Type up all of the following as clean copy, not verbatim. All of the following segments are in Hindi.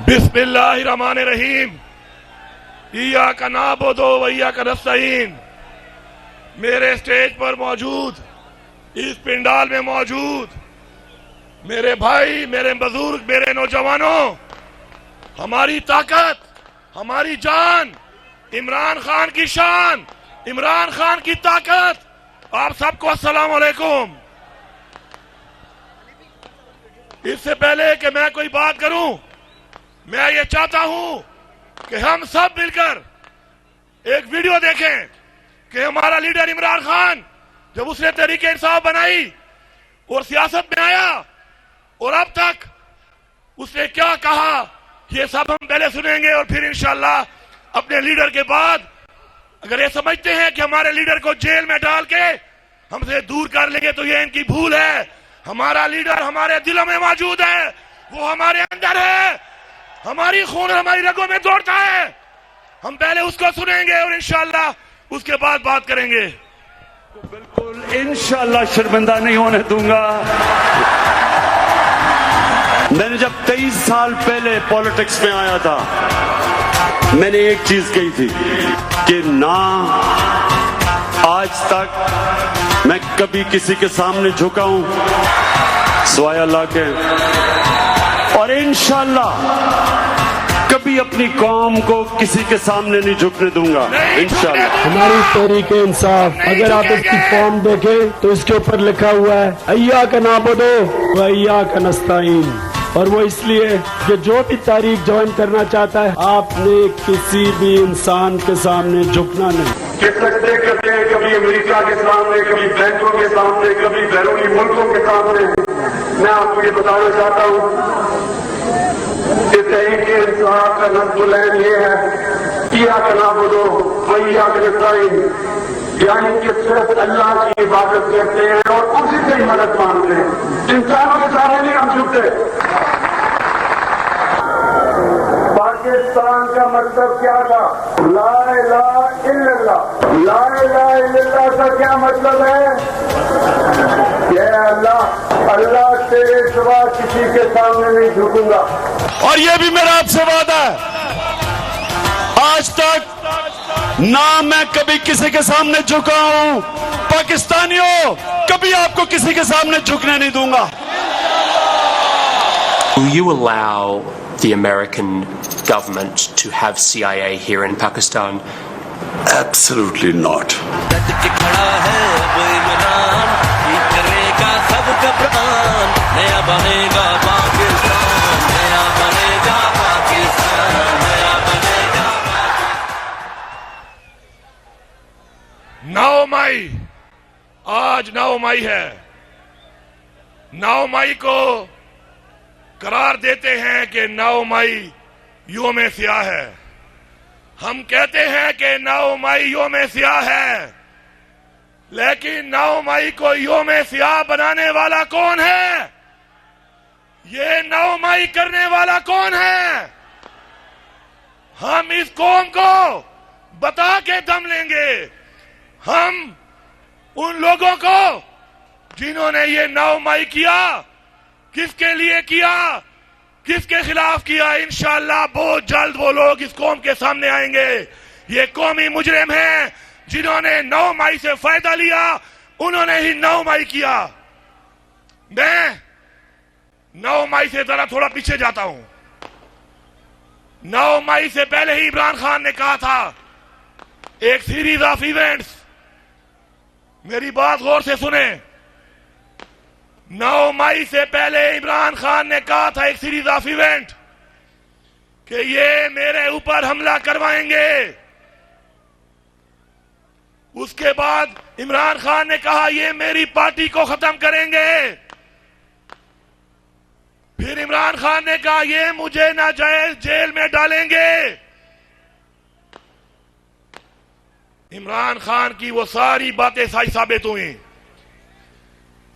बिस्मिल्लाहिर्रहमानिर्रहीम। इय्याका नअबुदु व इय्याका नस्तईन। मेरे स्टेज पर मौजूद, इस पिंडाल में मौजूद मेरे भाई, मेरे बुजुर्ग, मेरे नौजवानों, हमारी ताकत, हमारी जान, इमरान खान की शान, इमरान खान की ताकत। आप सबको अस्सलाम वालेकुम। इससे पहले कि मैं कोई बात करूं, मैं ये चाहता हूं कि हम सब मिलकर एक वीडियो देखें कि हमारा लीडर इमरान खान जब उसने तहरीके इंसाफ बनाई और सियासत में आया और अब तक उसने क्या कहा, ये सब हम पहले सुनेंगे और फिर इंशाल्लाह अपने लीडर के बाद अगर ये समझते हैं कि हमारे लीडर को जेल में डाल के हमसे दूर कर लेंगे तो ये इनकी भूल है। हमारा लीडर हमारे दिलों में मौजूद है, वो हमारे अंदर है, हमारी खून हमारी रगों में दौड़ता है। हम पहले उसको सुनेंगे और इंशाल्लाह उसके बाद बात करेंगे। तो बिल्कुल इंशाल्लाह शर्मिंदा नहीं होने दूंगा। मैंने जब 23 साल पहले पॉलिटिक्स में आया था, मैंने एक चीज कही थी कि ना आज तक मैं कभी किसी के सामने झुका हूं सिवाय अल्लाह के, और इंशाल्लाह कभी अपनी कौम को किसी के सामने नहीं झुकने दूंगा इंशाल्लाह। हमारी तहरीके इंसाफ, अगर आप इसकी फॉर्म देखें तो इसके ऊपर लिखा हुआ है इय्याका नअबुदु व इय्याका नस्तईन, और वो इसलिए कि जो भी तारीख ज्वाइन करना चाहता है आपने किसी भी इंसान के सामने झुकना नहीं। किसकते करते हैं, कभी अमेरिका के सामने, कभी बैंकों के सामने, कभी बैरूनी मुल्कों के सामने। मैं आपको ये बताना चाहता हूँ कि तहरीके इंसाफ का नज़्म ये है इय्याका नअबुदु व इय्याका नस्तईन, यानी कि सिर्फ अल्लाह की इबादत करते हैं और उसी से ही मदद मांगते हैं, इंसानों के सामने नहीं हम झुकते। पाकिस्तान का मतलब क्या था? ला इलाहा इल्लल्लाह। ला इलाहा इल्लल्लाह का क्या मतलब है? ये अल्लाह तेरे सिवा किसी के सामने नहीं झुकूंगा। और ये भी मेरा आपसे वादा है, आज तक ना मैं कभी किसी के सामने झुका हूं। पाकिस्तानियों, कभी आपको किसी के सामने झुकने नहीं दूंगा। Will you allow the American government to have CIA here in Pakistan? Absolutely not. आज 9 मई है। 9 मई को करार देते हैं कि 9 मई योम सियाह है। हम कहते हैं कि 9 मई योम सियाह है, लेकिन 9 मई को योम सियाह बनाने वाला कौन है? ये 9 मई करने वाला कौन है? हम इस कौम को बता के दम लेंगे। हम उन लोगों को जिन्होंने ये 9 मई किया, किसके लिए किया, किसके खिलाफ किया, इंशाअल्लाह बहुत जल्द वो लोग इस कौम के सामने आएंगे। ये कौमी मुजरिम हैं जिन्होंने 9 मई से फायदा लिया, उन्होंने ही 9 मई किया। मैं 9 मई से जरा थोड़ा पीछे जाता हूं। 9 मई से पहले ही इमरान खान ने कहा था एक सीरीज ऑफ इवेंट्स, मेरी बात गौर से सुने। 9 मई से पहले इमरान खान ने कहा था एक सीरीज ऑफ इवेंट कि ये मेरे ऊपर हमला करवाएंगे। उसके बाद इमरान खान ने कहा ये मेरी पार्टी को खत्म करेंगे। फिर इमरान खान ने कहा ये मुझे नाजायज जेल में डालेंगे। इमरान खान की वो सारी बातें सही साबित हुई।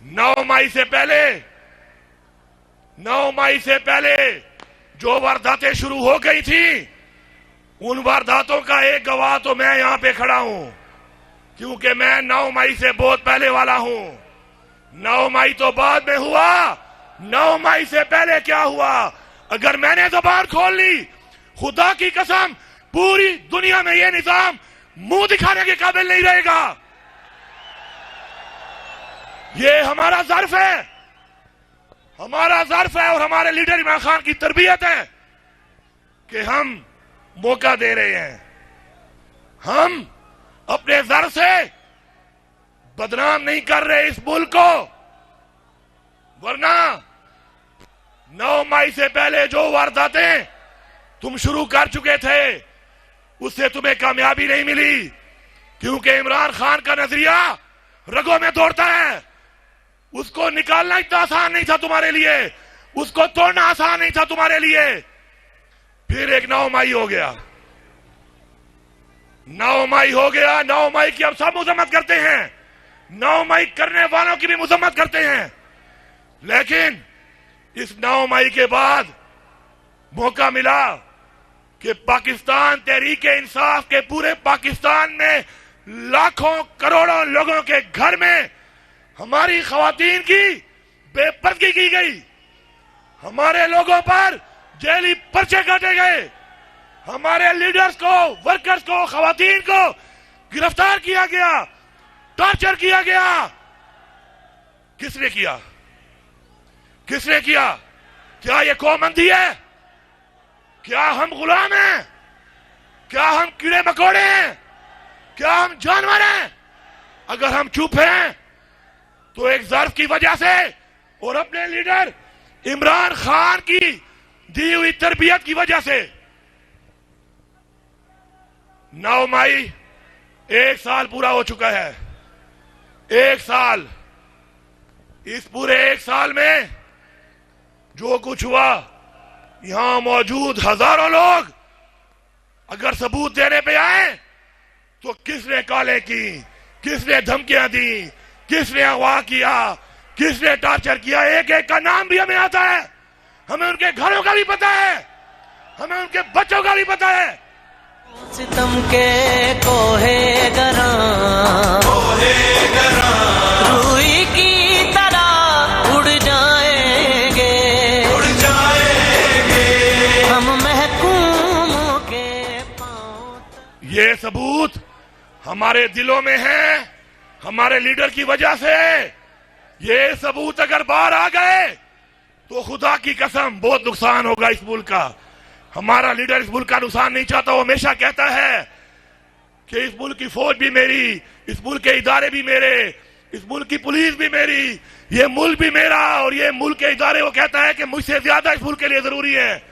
9 मई से पहले जो वारदातें शुरू हो गई थी, उन वारदातों का एक गवाह तो मैं यहां पे खड़ा हूं, क्योंकि मैं 9 मई से बहुत पहले वाला हूं। 9 मई तो बाद में हुआ, 9 मई से पहले क्या हुआ? अगर मैंने जबान खोल ली, खुदा की कसम पूरी दुनिया में यह निजाम मुंह दिखाने के काबिल नहीं रहेगा। ये हमारा ज़र्फ है, हमारा ज़र्फ है और हमारे लीडर इमरान खान की तरबियत है कि हम मौका दे रहे हैं। हम अपने ज़र्फ से बदनाम नहीं कर रहे इस मुल्क को, वरना 9 मई से पहले जो वारदातें तुम शुरू कर चुके थे उससे तुम्हें कामयाबी नहीं मिली, क्योंकि इमरान खान का नजरिया रगों में दौड़ता है। उसको निकालना इतना आसान नहीं था तुम्हारे लिए, उसको तोड़ना आसान नहीं था तुम्हारे लिए। फिर एक 9 मई हो गया, 9 मई हो गया। 9 मई की अब सब मजम्मत करते हैं, 9 मई करने वालों की भी मजम्मत करते हैं, लेकिन इस 9 मई के बाद मौका मिला कि पाकिस्तान तहरीक इंसाफ के पूरे पाकिस्तान में लाखों करोड़ों लोगों के घर में हमारी खवातीन की बेपर्दगी की गई, हमारे लोगों पर जेली पर्चे काटे गए, हमारे लीडर्स को, वर्कर्स को, खवातीन को गिरफ्तार किया गया, टॉर्चर किया गया। किसने किया? किसने किया? क्या यह कौम अंधी है? क्या हम गुलाम हैं? क्या हम कीड़े मकोड़े हैं? क्या हम जानवर हैं? अगर हम चुप हैं तो एक ज़र्फ की वजह से और अपने लीडर इमरान खान की दी हुई तरबियत की वजह से। 9 मई 1 साल पूरा हो चुका है। 1 साल, इस पूरे 1 साल में जो कुछ हुआ, यहां मौजूद हजारों लोग अगर सबूत देने पे आए तो किसने काले की, किसने धमकियां दी, किसने अगवा किया, किसने टॉर्चर किया, एक एक का नाम भी हमें आता है। हमें उनके घरों का भी पता है, हमें उनके बच्चों का भी पता है। सितम के कोहे गरां रूई की तरह उड़ जाएंगे हम महकूमों के पांव। ये सबूत हमारे दिलों में है, हमारे लीडर की वजह से। ये सबूत अगर बाहर आ गए तो खुदा की कसम बहुत नुकसान होगा इस मुल्क का। हमारा लीडर इस मुल्क का नुकसान नहीं चाहता। वो हमेशा कहता है कि इस मुल्क की फौज भी मेरी, इस मुल्क के इदारे भी मेरे, इस मुल्क की पुलिस भी मेरी, ये मुल्क भी मेरा और ये मुल्क के इदारे। वो कहता है कि मुझसे ज्यादा इस मुल्क के लिए जरूरी है।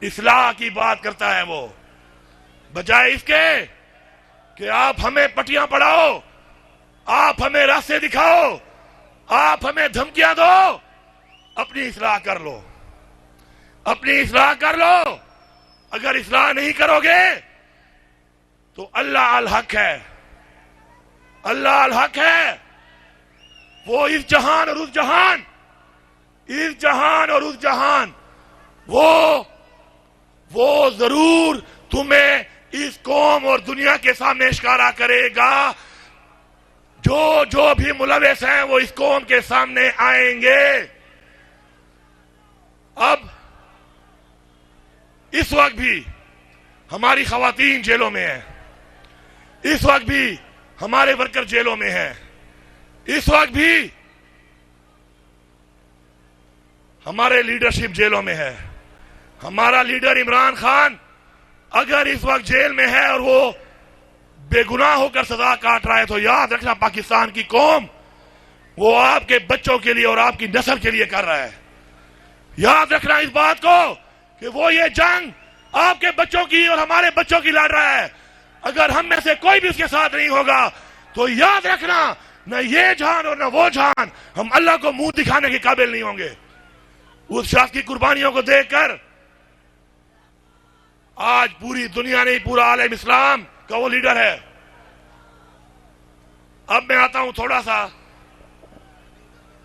इस्लाह की बात करता है वो, बजाय इसके कि आप हमें पटियां पढ़ाओ, आप हमें रास्ते दिखाओ, आप हमें धमकियां दो। अपनी इस्लाह कर लो, अपनी इस्लाह कर लो। अगर इस्लाह नहीं करोगे तो अल्लाह अल हक है, अल्लाह अल हक है। वो इस जहान और उस जहान, इस जहान और उस जहान, वो जरूर तुम्हें इस कौम और दुनिया के सामने इश्कारा करेगा। जो जो भी मुलविस हैं वो इस कौम के सामने आएंगे। अब इस वक्त भी हमारी खवातीन जेलों में है, इस वक्त भी हमारे वर्कर जेलों में है, इस वक्त भी हमारे लीडरशिप जेलों में है। हमारा लीडर इमरान खान अगर इस वक्त जेल में है और वो बेगुनाह होकर सजा काट रहा है तो याद रखना पाकिस्तान की कौम वो आपके बच्चों के लिए और आपकी नस्ल के लिए कर रहा है। याद रखना इस बात को कि वो ये जंग आपके बच्चों की और हमारे बच्चों की लड़ रहा है। अगर हम में से कोई भी उसके साथ नहीं होगा तो याद रखना न ये जान और न वो जान, हम अल्लाह को मुंह दिखाने के काबिल नहीं होंगे। उस शख्स की कुर्बानियों को देखकर आज पूरी दुनिया नहीं, पूरा आलम इस्लाम का वो लीडर है। अब मैं आता हूं थोड़ा सा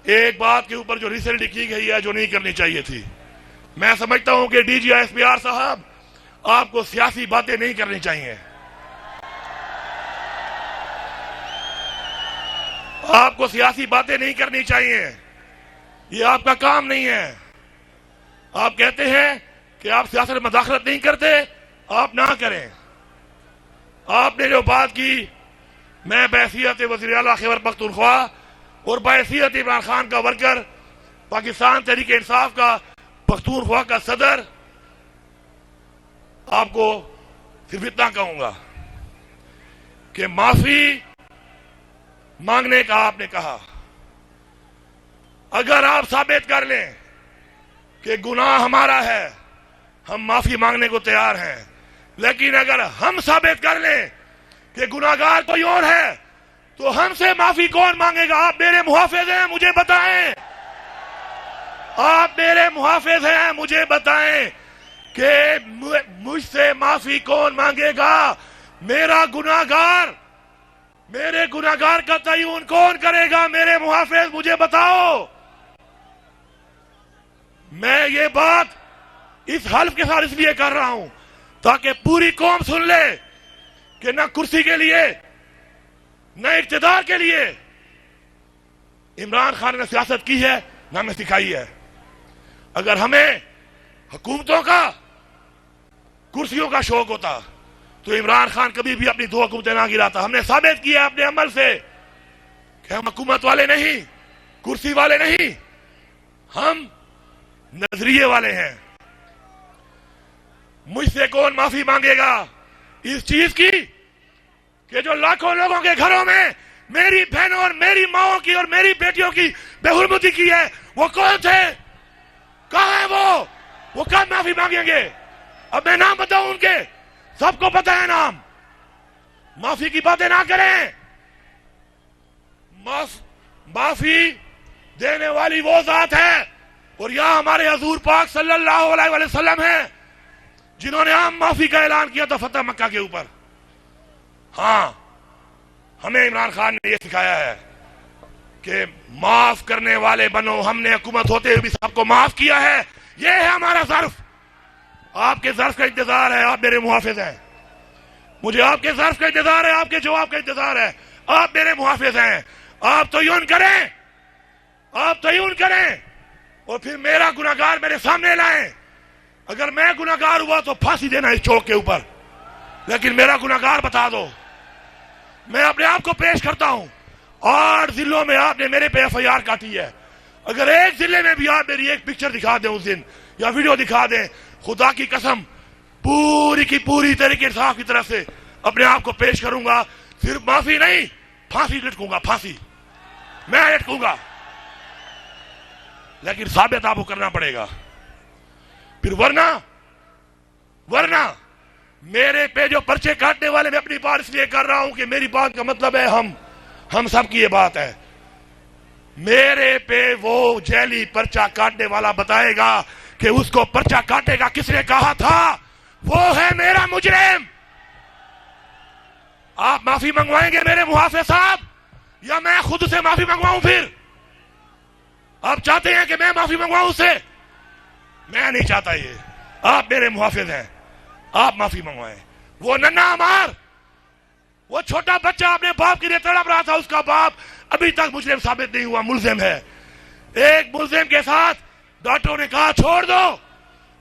एक बात के ऊपर जो रिसेंटली की गई है, जो नहीं करनी चाहिए थी। मैं समझता हूं कि DGISPR साहब आपको सियासी बातें नहीं करनी चाहिए, आपको सियासी बातें नहीं करनी चाहिए, ये आपका काम नहीं है। आप कहते हैं कि आप सियासत में मदाखलत नहीं करते, आप ना करें। आपने जो बात की, मैं बहसीयत वज़ीर आला खैबर पख्तूनख्वा और बहसीयत इमरान खान का वर्कर, पाकिस्तान तहरीक इंसाफ का पख्तूनख्वा का सदर, आपको सिर्फ इतना कहूंगा कि माफी मांगने का आपने कहा, अगर आप साबित कर लें कि गुनाह हमारा है, हम माफी मांगने को तैयार हैं। लेकिन अगर हम साबित कर लें कि गुनाहगार कोई और है, तो हमसे माफी कौन मांगेगा? आप मेरे मुहाफिज हैं, मुझे बताएं। आप मेरे मुहाफिज हैं, मुझे बताएं कि मुझसे माफी कौन मांगेगा? मेरा गुनाहगार, मेरे गुनाहगार का तयन कौन करेगा? मेरे मुहाफिज, मुझे बताओ। मैं ये बात इस हल्फ के साथ इसलिए कर रहा हूं ताकि पूरी कौम सुन ले कि न कुर्सी के लिए न इक्तिदार के लिए इमरान खान ने सियासत की है, न हमें सिखाई है। अगर हमें हुकूमतों का, कुर्सियों का शौक होता तो इमरान खान कभी भी अपनी 2 हुकूमतें ना गिराता। हमने साबित किया अपने अमल से कि हम हुकूमत वाले नहीं, कुर्सी वाले नहीं, हम नजरिए वाले हैं। मुझसे कौन माफी मांगेगा इस चीज की कि जो लाखों लोगों के घरों में मेरी बहनों और मेरी माओं की और मेरी बेटियों की बेहुरमती की है? वो कौन थे? कहां है वो कब माफी मांगेंगे? अब मैं नाम बताऊं उनके, सबको पता है नाम। माफी की बातें ना करें। माफी देने वाली वो जात है, और यहां हमारे हजूर पाक सल्लल्लाहु अलैहि वसल्लम हैं जिन्होंने आम माफी का ऐलान किया था फतह मक्का के ऊपर। हां, हमें इमरान खान ने यह सिखाया है कि माफ करने वाले बनो। हमने हुकूमत होते हुए भी सबको माफ किया है। यह है हमारा ज़र्फ। आपके ज़र्फ का इंतजार है, आप मेरे मुहाफिज हैं। मुझे आपके ज़र्फ का इंतजार है, आपके जवाब का इंतजार है। आप मेरे मुहाफिज हैं। आप तयन करें, आप तयन करें और फिर मेरा गुनाहगार मेरे सामने लाएं। अगर मैं गुनाहगार हुआ तो फांसी देना इस चौक के ऊपर, लेकिन मेरा गुनाहगार बता दो। मैं अपने आप को पेश करता हूं। 8 जिलों में आपने मेरे पे FIR काटी है। अगर एक जिले में भी आप मेरी एक पिक्चर दिखा दें उस दिन, या वीडियो दिखा दें, खुदा की कसम पूरी की पूरी तरीके इंसाफ की तरफ से अपने आप को पेश करूंगा। सिर्फ माफी नहीं, फांसी लटकूंगा, फांसी मैं लटकूंगा। लेकिन साबित आपको करना पड़ेगा। फिर वरना मेरे पे जो पर्चे काटने वाले, मैं अपनी बात इसलिए कर रहा हूं कि मेरी बात का मतलब है हम सब की ये बात है। मेरे पे वो जैली पर्चा काटने वाला बताएगा कि उसको पर्चा काटेगा किसने कहा था, वो है मेरा मुजरिम। आप माफी मंगवाएंगे मेरे मुहाफिज साहब, या मैं खुद से माफी मंगवाऊं? फिर आप चाहते हैं कि मैं माफी मंगवाऊं उससे? मैं नहीं चाहता ये। आप मेरे मुहाफिज हैं, आप माफी मंगवाएं। वो नन्ना अमार, वो छोटा बच्चा अपने बाप के लिए तड़प रहा था, उसका बाप अभी तक मुजरिम साबित नहीं हुआ, मुल्जिम है। एक मुल्जिम के साथ डॉक्टरों ने कहा छोड़ दो,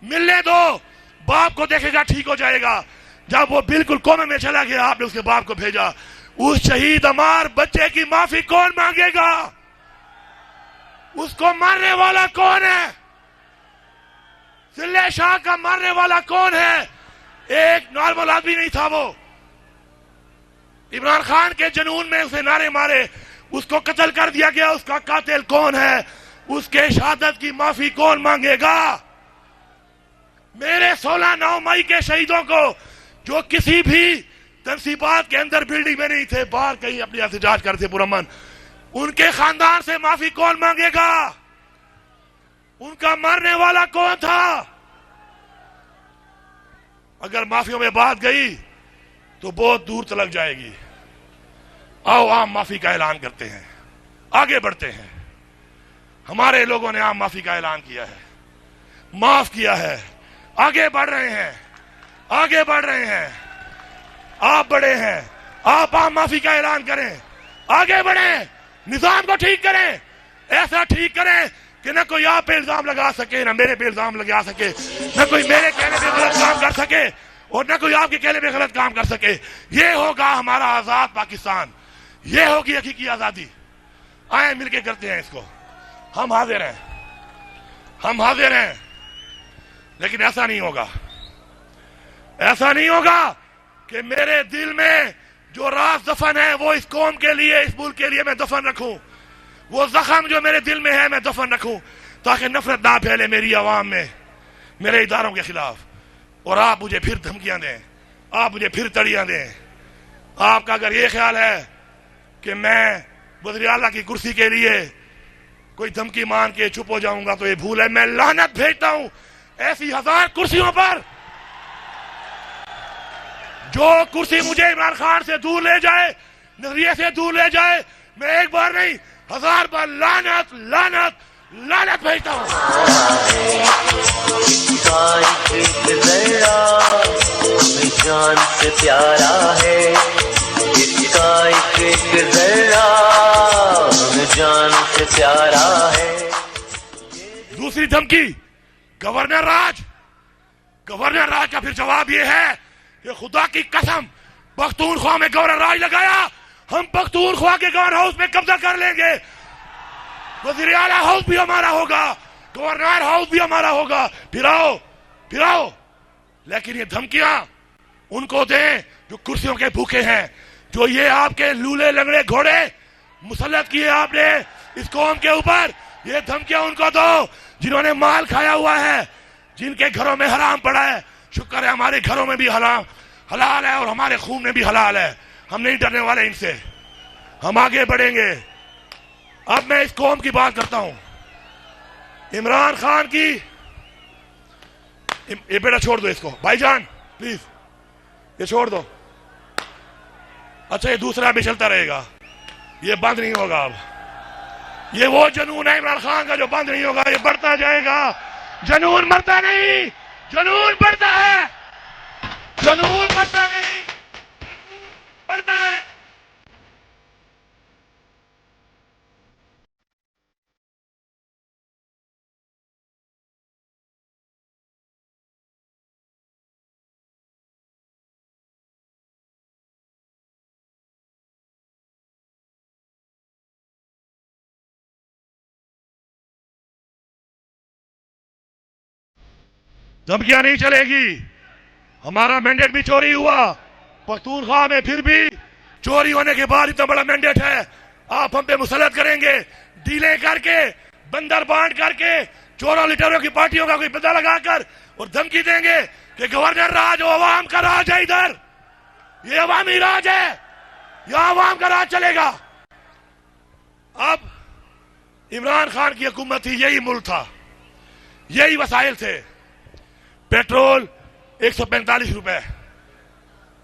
मिलने दो, बाप को देखेगा ठीक हो जाएगा। जब वो बिल्कुल कोमे में चला गया, आपने उसके बाप को भेजा। उस शहीद अमार बच्चे की माफी कौन मांगेगा? उसको मारने वाला कौन है? सिल्ले शाह का मारने वाला कौन है? एक नॉर्मल आदमी नहीं था वो। इमरान खान के जुनून में उसे नारे मारे, उसको कत्ल कर दिया गया। उसका कातिल कौन है? उसके शहादत की माफी कौन मांगेगा? मेरे 16-9 मई के शहीदों को, जो किसी भी तनसीबात के अंदर बिल्डिंग में नहीं थे, बाहर कहीं अपनी एहतजाज करते पुरअमन, उनके खानदान से माफी कौन मांगेगा? उनका मारने वाला कौन था? अगर माफियों में बात गई तो बहुत दूर तलक जाएगी। आओ आम माफी का ऐलान करते हैं, आगे बढ़ते हैं। हमारे लोगों ने आम माफी का ऐलान किया है, माफ किया है, आगे बढ़ रहे हैं, आगे बढ़ रहे हैं। आप बड़े हैं, आप आम माफी का ऐलान करें, आगे बढ़ें, निजाम को ठीक करें, ऐसा ठीक करें कि न कोई आप पे इल्जाम लगा सके, न मेरे पे इल्जाम लगा सके, न कोई मेरे कहने पे गलत काम कर सके और न कोई आपके कहने पे गलत काम कर सके। ये होगा हमारा आजाद पाकिस्तान, ये होगी हकीकी आजादी। आए मिलके करते हैं इसको। हम हाजिर हैं, हम हाजिर हैं, लेकिन ऐसा नहीं होगा, ऐसा नहीं होगा कि मेरे दिल में जो राज दफन है वो इस कौम के लिए, इस मुल्क के लिए मैं दफन रखूं। वो जख्म जो मेरे दिल में है मैं दफन रखूं, ताकि नफरत ना फैले मेरी आवाम में, मेरे इदारों के खिलाफ। और आप मुझे फिर धमकियां दें, आप मुझे फिर तड़ियां दें। आपका अगर ये ख्याल है कि मैं वज़ीर आला की कुर्सी के लिए कोई धमकी मान के चुप हो जाऊंगा तो ये भूल है। मैं लानत भेजता हूं ऐसी 1000 कुर्सियों पर। जो कुर्सी मुझे इमरान खान से दूर ले जाए, नजरिए से दूर ले जाए, मैं एक बार नहीं 1000 बार लानत लानत लानत भेजता हूं। जान से प्यारा है, इसका एक जरा जान से प्यारा है। दूसरी धमकी गवर्नर राज, गवर्नर राज का फिर जवाब ये है कि खुदा की कसम पख्तूनख्वा में गवर्नर राज लगाया, हम पख्तूनख्वा के गवर्नर हाउस में कब्जा कर लेंगे। वज़ीर आला हाउस भी हमारा होगा, गवर्नर हाउस भी हमारा होगा। फिराओ फिराओ, लेकिन ये धमकियां उनको दें जो कुर्सियों के भूखे हैं, जो ये आपके लूले लंगड़े घोड़े मुसल्लत किए आपने इस कौम के ऊपर। ये धमकियां उनको दो जिन्होंने माल खाया हुआ है, जिनके घरों में हराम पड़ा है। शुक्र है हमारे घरों में भी हलाल है और हमारे खून में भी हलाल है। हम नहीं डरने वाले इनसे, हम आगे बढ़ेंगे। अब मैं इस कौम की बात करता हूं, इमरान खान की। ये बेटा छोड़ दो इसको भाईजान, प्लीज ये छोड़ दो। अच्छा, ये दूसरा भी चलता रहेगा, ये बंद नहीं होगा। अब ये वो जुनून है इमरान खान का जो बंद नहीं होगा, ये बढ़ता जाएगा। जुनून मरता नहीं, जुनून बढ़ता है, जुनून मरता नहीं, बढ़ता है। धमकियां नहीं चलेगी। हमारा मैंडेट भी चोरी हुआ पख्तूनख्वा में, फिर भी चोरी होने के बाद इतना बड़ा मैंडेट है। आप हम पे मुसल्लत करेंगे, डीलें करके, बंदर बांट करके, चोरों लिटरों की पार्टियों का कोई बदला लगाकर, और धमकी देंगे कि गवर्नर राज अवाम का राज है, इधर ये अवामी राज है, यहां अवाम का राज चलेगा। अब इमरान खान की हुकूमत थी, यही मुल्क था, यही वसाइल थे। पेट्रोल 145 रुपए,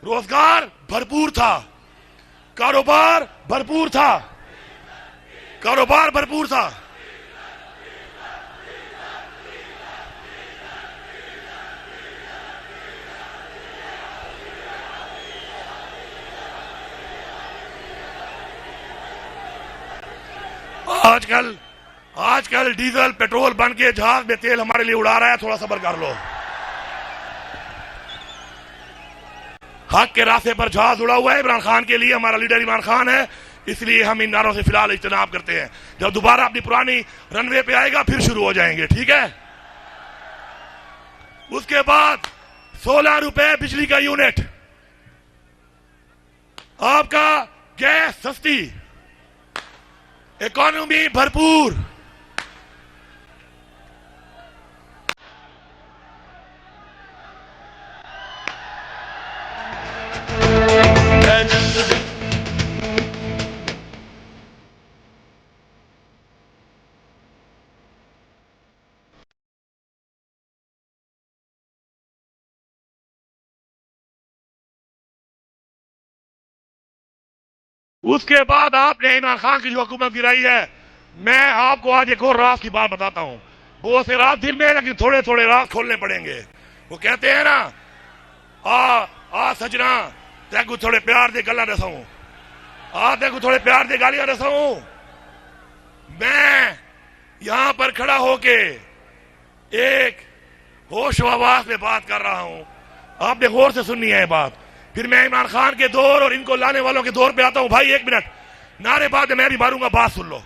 रोजगार भरपूर था, कारोबार भरपूर था, कारोबार भरपूर था। आजकल डीजल पेट्रोल बन के जहाज में तेल हमारे लिए उड़ा रहा है। थोड़ा सब्र कर लो। हक के रास्ते पर जहाज उड़ा हुआ है इमरान खान के लिए। हमारा लीडर इमरान खान है, इसलिए हम इन नारों से फिलहाल इज्तनाब करते हैं। जब दोबारा अपनी पुरानी रनवे पे आएगा फिर शुरू हो जाएंगे, ठीक है। उसके बाद 16 रुपए बिजली का यूनिट, आपका गैस सस्ती, इकोनॉमी भरपूर। उसके बाद आपने इमरान खान की जो हुकूमत गिराई है, मैं आपको आज एक और राज की बात बताता हूं। बहुत से राज दिल में है, लेकिन थोड़े थोड़े राज खोलने पड़ेंगे। वो कहते हैं ना, आ सजना तेगू थोड़े प्यार दे गल्ला दसाऊं, तेगू थोड़े प्यार दे गालियां दसाऊं। मैं यहां पर खड़ा होके एक होश व आवाज में बात कर रहा हूं, आपने गौर से सुननी है बात। फिर मैं इमरान खान के दौर और इनको लाने वालों के दौर पे आता हूं। भाई 1 मिनट, नारे बाद में मैं भी मारूंगा, बात सुन लो।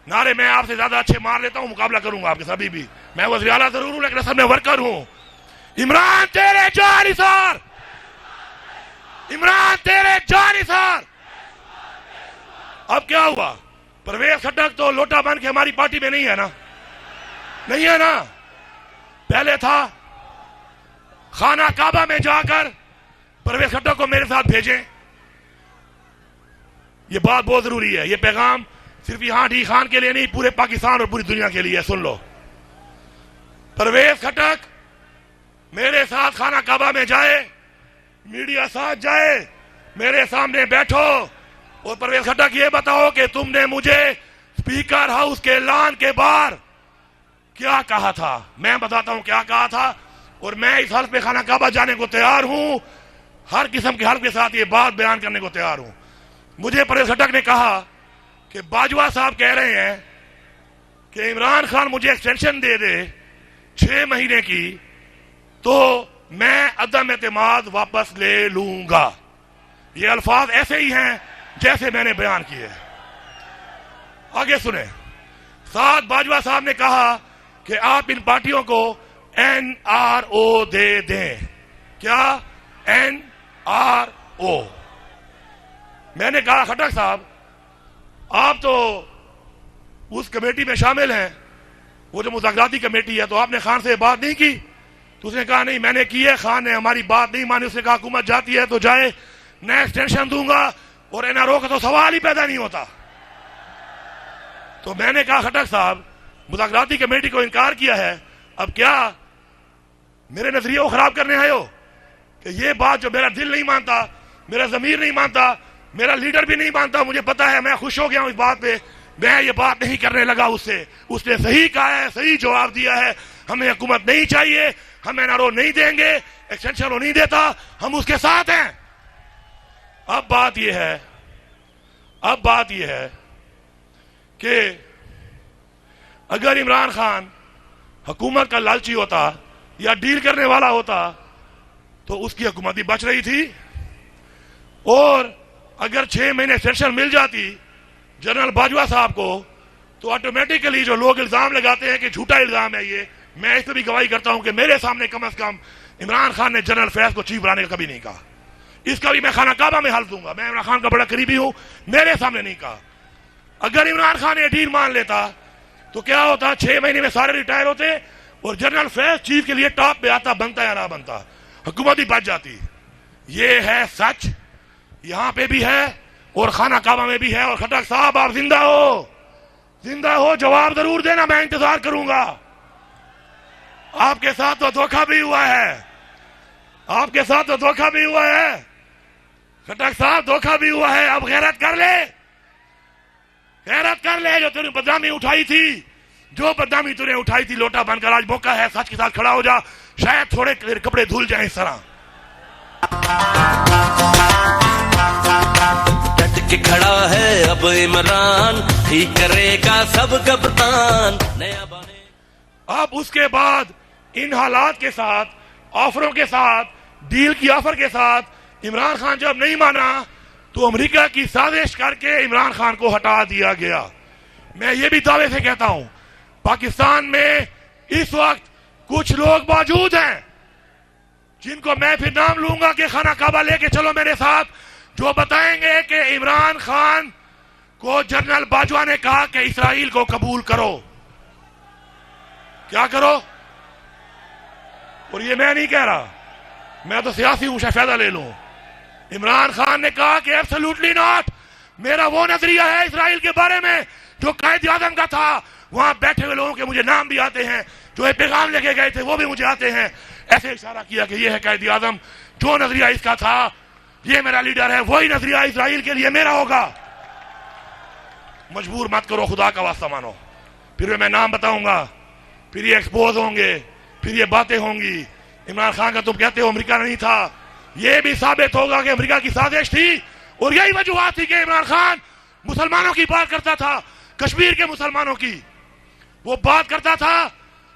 नारे मैं आपसे ज्यादा अच्छे मार लेता हूं, मुकाबला करूंगा आपके सभी भी। मैं वज़ीर आला जरूर हूं लेकिन असल में वर्कर हूं। इमरान तेरे जानिसार, इमरान तेरे जानिसार। अब क्या हुआ? परवेज खट्टक तो लोटा बन के हमारी पार्टी में नहीं है ना, नहीं है ना। पहले था खाना काबा में जाकर परवेज खट्टक को मेरे साथ भेजें। यह बात बहुत जरूरी है, यह पैगाम सिर्फ यहां डी खान के लिए नहीं, पूरे पाकिस्तान और पूरी दुनिया के लिए। सुन लो, परवेज खट्टक मेरे साथ खाना काबा में जाए, मीडिया साथ जाए, मेरे सामने बैठो और परवेज खट्टक ये बताओ कि तुमने मुझे स्पीकर हाउस के ऐलान के बाहर क्या कहा था। मैं बताता हूं क्या कहा था, और मैं इस हल्फ में खाना काबा जाने को तैयार हूं, हर किस्म के हल्फ के साथ ये बात बयान करने को तैयार हूं। मुझे परवेज खट्टक ने कहा कि बाजवा साहब कह रहे हैं कि इमरान खान मुझे एक्सटेंशन दे दे 6 महीने की, तो मैं अदम एतमाद वापस ले लूंगा। ये अल्फाज ऐसे ही हैं जैसे मैंने बयान किए। आगे सुने, साथ बाजवा साहब ने कहा कि आप इन पार्टियों को NRO दे दें। क्या? NRO। मैंने कहा खट्टक साहब आप तो उस कमेटी में शामिल हैं, वो जो मुज़ाकराती कमेटी है, तो आपने खान से बात नहीं की? तो उसने कहा नहीं मैंने की है, खान ने हमारी बात नहीं मानी। उसने कहा हुकूमत जाती है तो जाए, मैं एक्सटेंशन दूंगा और NRO का तो सवाल ही पैदा नहीं होता। तो मैंने कहा खट्टक साहब मुज़ाकराती कमेटी को इनकार किया है, अब क्या मेरे नजरिए को खराब करने आए हो? कि ये बात जो मेरा दिल नहीं मानता, मेरा जमीर नहीं मानता, मेरा लीडर भी नहीं मानता, मुझे पता है, मैं खुश हो गया हूं इस बात पे, मैं ये बात नहीं करने लगा उससे। उसने सही कहा है, सही जवाब दिया है, हमें हुकूमत नहीं चाहिए, हम NRO नहीं देंगे, एक्सटेंशन नहीं देता, हम उसके साथ हैं। अब बात यह है कि अगर इमरान खान हुकूमत का लालची होता या डील करने वाला होता तो उसकी हुकूमत भी बच रही थी, और अगर 6 महीने एक्सटेंशन मिल जाती जनरल बाजवा साहब को, तो ऑटोमेटिकली जो लोग इल्जाम लगाते हैं कि झूठा इल्जाम है ये, मैं इस पर भी गवाही करता हूं कि मेरे सामने कम से कम इमरान खान ने जनरल फैज को चीफ बनाने का कभी नहीं कहा। इसका भी मैं खाना काबा में हल दूंगा, मैं इमरान खान का बड़ा करीबी हूं, मेरे सामने नहीं कहा। अगर इमरान खान ये डील मान लेता तो क्या होता? 6 महीने में सारे रिटायर होते और जनरल फैज चीफ के लिए टॉप पे आता, बनता या ना बनता, हुकूमत ही बच जाती। ये है सच, यहां पे भी है और खाना काबा में भी है। और खट्टक साहब आप जिंदा हो, जवाब जरूर देना, मैं इंतजार करूंगा। आपके साथ तो धोखा भी हुआ है, आपके साथ तो धोखा भी हुआ है खट्टक साहब, धोखा भी हुआ है। अब गैरत कर ले, जो तूने बदनामी उठाई थी, जो बदनामी तूने उठाई थी लोटा बनकर, आज मौका है सच के साथ खड़ा हो जा, शायद थोड़े कपड़े धुल जाए इस तरह। डट के खड़ा है अब इमरान, ठीक करेगा सब कप्तान, नया बने। अब उसके बाद इन हालात के साथ, ऑफरों के साथ, डील की ऑफर के साथ इमरान खान जब नहीं माना तो अमेरिका की साजिश करके इमरान खान को हटा दिया गया। मैं ये भी दावे से कहता हूं, पाकिस्तान में इस वक्त कुछ लोग मौजूद हैं जिनको मैं फिर नाम लूंगा कि खाना काबा लेके चलो मेरे साथ, जो बताएंगे कि इमरान खान को जनरल बाजवा ने कहा कि इस्राइल को कबूल करो। क्या करो? और ये मैं नहीं कह रहा, मैं तो सियासी हूं, शायद फायदा ले लूं। इमरान खान ने कहा कि एब्सोल्युटली नॉट, मेरा वो नजरिया है इस्राइल के बारे में जो कायद आजम का था। वहां बैठे हुए लोगों के मुझे नाम भी आते हैं, जो ये पैगाम लेके गए थे वो भी मुझे आते हैं। ऐसे इशारा किया कि ये है कायद आजम, जो नजरिया इसका था, ये मेरा लीडर है, वही नजरिया इस्राइल के लिए मेरा होगा। मजबूर मत करो, खुदा का वास्ता मानो। फिर मैं नाम बताऊंगा, फिर ये एक्सपोज होंगे, फिर ये बातें होंगी। इमरान खान का तुम कहते हो अमेरिका नहीं था, ये भी साबित होगा कि अमेरिका की साजिश थी, और यही वजूहत थी कि इमरान खान मुसलमानों की बात करता था, कश्मीर के मुसलमानों की। वो बात करता था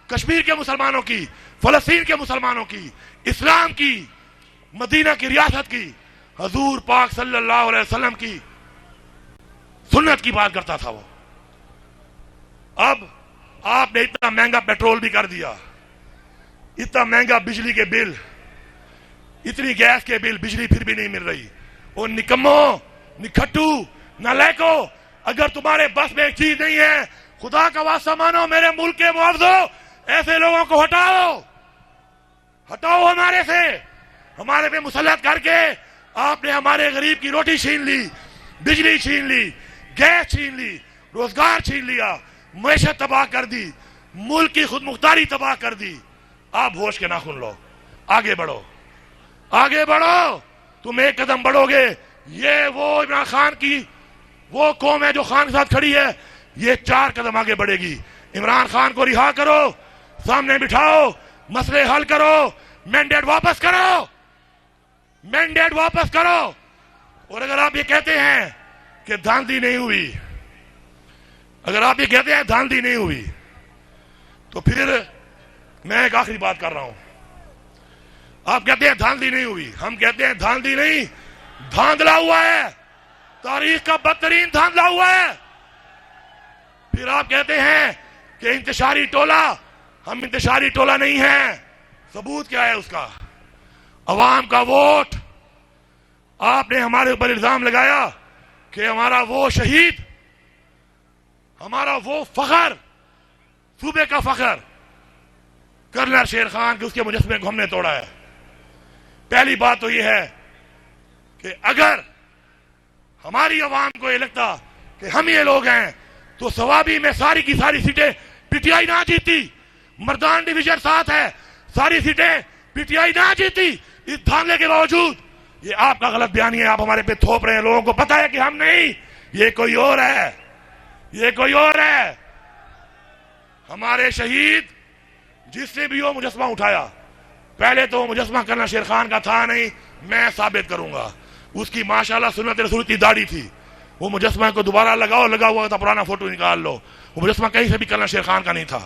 कश्मीर के मुसलमानों की, फलस्तीन के मुसलमानों की, इस्लाम की, मदीना की रियासत की, हजूर पाक सल्लल्लाहु अलैहि वसल्लम की सुन्नत की बात करता था वो। अब आपने इतना महंगा पेट्रोल भी कर दिया, इतना महंगा बिजली के बिल, इतनी गैस के बिल, बिजली फिर भी नहीं मिल रही। ओ निकम्मो, निखट्टू, नालायको, अगर तुम्हारे बस में एक चीज नहीं है, खुदा का वास्ता मानो, मेरे मुल्क के मुआवजो, ऐसे लोगों को हटाओ, हटाओ हमारे से। हमारे पे मुसल्लत करके आपने हमारे गरीब की रोटी छीन ली, बिजली छीन ली, गैस छीन ली, रोजगार छीन लिया, मैशत तबाह कर दी, मुल्क की खुद मुख्तारी तबाह कर दी। आप होश के नाखून लो, आगे बढ़ो, आगे बढ़ो। तुम एक कदम बढ़ोगे, ये वो इमरान खान की वो कौम है जो खान के साथ खड़ी है, ये 4 कदम आगे बढ़ेगी। इमरान खान को रिहा करो, सामने बिठाओ, मसले हल करो, मैंडेट वापस करो, मैंडेट वापस करो। और अगर आप ये कहते हैं कि धांधली नहीं हुई, अगर आप ये कहते हैं धांधली नहीं हुई, तो फिर मैं एक आखिरी बात कर रहा हूं। आप कहते हैं धांधली नहीं हुई, हम कहते हैं धांधली नहीं, धांधला हुआ है, तारीख का बदतरीन धांधला हुआ है। फिर आप कहते हैं कि इंतशारी टोला, हम इंतशारी टोला नहीं है। सबूत क्या है उसका? अवाम का वोट। आपने हमारे ऊपर इल्जाम लगाया कि हमारा वो शहीद, हमारा वो फखर, सूबे का फखर कर्नल शेर खान के उसके मुजस्मे को हमने तोड़ा है। पहली बात तो यह है कि अगर हमारी अवाम को यह लगता कि हम ये लोग हैं, तो सवाबी में सारी की सारी सीटें पीटीआई ना जीती। मर्दान डिवीजन 7 है, सारी सीटें पीटीआई ना जीती। इस धांधले के बावजूद ये आपका गलत बयानी है, आप हमारे पे थोप रहे हैं। लोगों को पता है कि हम नहीं, ये कोई और है, ये कोई और है। हमारे शहीद जिसने भी वो मुजस्मा उठाया, पहले तो मुजस्मा कर्नल शेर खान का था नहीं, मैं साबित करूंगा। उसकी माशाल्लाह सुन्नत रसूल की दाढ़ी थी। वो मुजस्मा को दोबारा लगाओ, लगा हुआ था, पुराना फोटो निकाल लो। वो मुजस्मा कहीं से भी कर्नल शेर खान का नहीं था,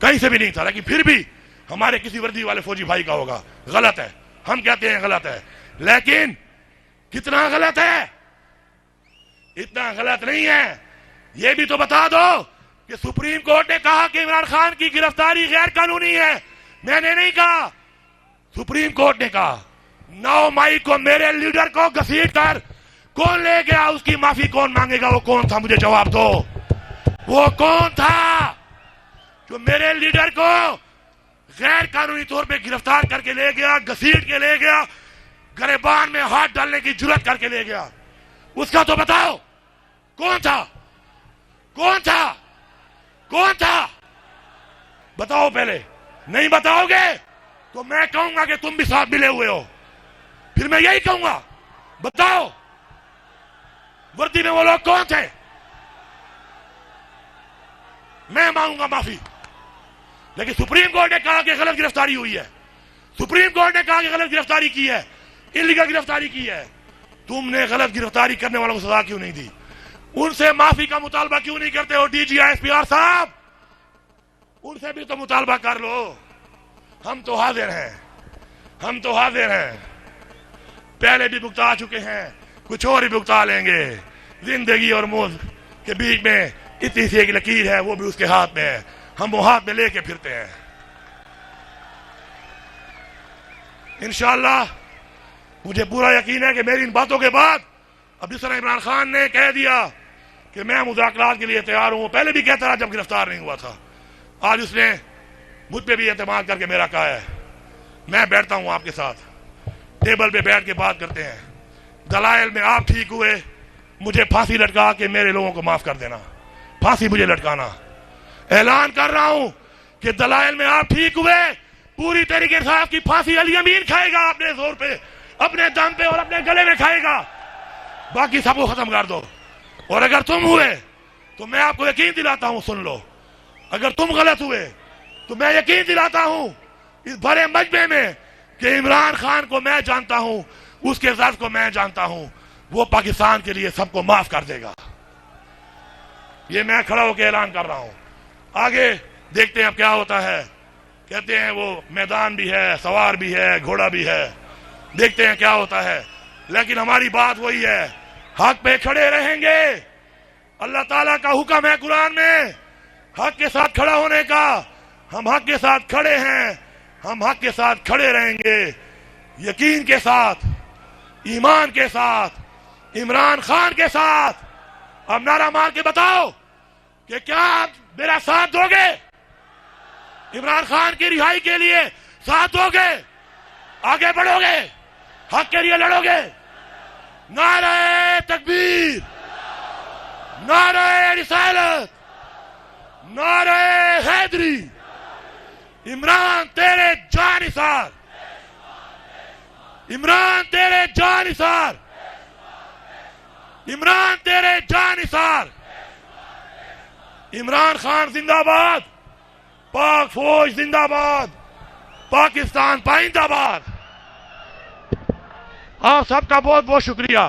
कहीं से भी नहीं था, लेकिन फिर भी हमारे किसी वर्दी वाले फौजी भाई का होगा। गलत है, हम कहते हैं गलत है, लेकिन कितना गलत है? इतना गलत नहीं है। यह भी तो बता दो कि सुप्रीम कोर्ट ने कहा कि इमरान खान की गिरफ्तारी गैर कानूनी है। मैंने नहीं कहा, सुप्रीम कोर्ट ने कहा। 9 मई को मेरे लीडर को घसीट कर कौन ले गया, उसकी माफी कौन मांगेगा? वो कौन था? मुझे जवाब दो। वो कौन था जो मेरे लीडर को गैर कानूनी तौर पे गिरफ्तार करके ले गया, घसीट के ले गया, गरेबान में हाथ डालने की जुर्रत करके ले गया? उसका तो बताओ, कौन था? कौन था? कौन था? बताओ पहले। नहीं बताओगे तो मैं कहूंगा कि तुम भी साथ मिले हुए हो। फिर मैं यही कहूंगा, बताओ वर्दी में वो लोग कौन थे? मैं मांगूंगा माफी। लेकिन सुप्रीम कोर्ट ने कहा कि गलत गिरफ्तारी हुई है, सुप्रीम कोर्ट ने कहा कि गलत गिरफ्तारी की है, इलीगल गिरफ्तारी की है। तुमने गलत गिरफ्तारी करने वालों को सजा क्यों नहीं दी? उनसे माफी का मुतालबा क्यों नहीं करते हो? डीजी एसपीआर साहब, उनसे भी तो मुतालबा कर लो। हम तो हाजिर हैं, हम तो हाजिर हैं। पहले भी भुगता चुके हैं, कुछ और ही भुगता लेंगे। जिंदगी और मौत के बीच में इतनी सी एक लकीर है, वो भी उसके हाथ में है, हम वो हाथ में लेके फिरते हैं। इंशाअल्लाह मुझे पूरा यकीन है कि मेरी इन बातों के बाद, अब जिस तरह इमरान खान ने कह दिया कि मैं मुज़ाकरात के लिए तैयार हूं, पहले भी कहता रहा जब गिरफ्तार नहीं हुआ था, आज उसने मुझ पे भी एतमाद करके मेरा कहा है मैं बैठता हूं आपके साथ, टेबल पे बैठ के बात करते हैं। दलाइल में आप ठीक हुए, मुझे फांसी लटका के मेरे लोगों को माफ कर देना, फांसी मुझे लटकाना। ऐलान कर रहा हूं कि दलाइल में आप ठीक हुए, पूरी तरीके से आपकी फांसी अली अमीन खाएगा, अपने जोर पे, अपने दम पे और अपने गले में खाएगा। बाकी सबको खत्म कर दो। और अगर तुम हुए तो मैं आपको यकीन दिलाता हूं, सुन लो, अगर तुम गलत हुए तो मैं यकीन दिलाता हूं इस भरे मजमे में कि इमरान खान को मैं जानता हूं, उसके ज़र्फ को मैं जानता हूं, वो पाकिस्तान के लिए सबको माफ कर देगा। ये मैं खड़ा होकर ऐलान कर रहा हूं। आगे देखते हैं अब क्या होता है। कहते हैं वो मैदान भी है, सवार भी है, घोड़ा भी है, देखते हैं क्या होता है। लेकिन हमारी बात वही है, हक पे खड़े रहेंगे। अल्लाह ताला का हुक्म है कुरान में हक के साथ खड़ा होने का। हम हक के साथ खड़े हैं, हम हक के साथ खड़े रहेंगे, यकीन के साथ, ईमान के साथ, इमरान खान के साथ। अब नारा मार के बताओ कि क्या आप मेरा साथ दोगे? इमरान खान की रिहाई के लिए साथ दोगे? आगे बढ़ोगे? हक के लिए लड़ोगे? नारे तकबीर, नारे रिसालत, नारे हैदरी। इमरान तेरे जानिसार, इमरान तेरे जानिसार, इमरान तेरे जानिसार। इमरान खान जिंदाबाद, पाक फौज जिंदाबाद, पाकिस्तान पाइंदाबाद। आप सबका बहुत बहुत शुक्रिया।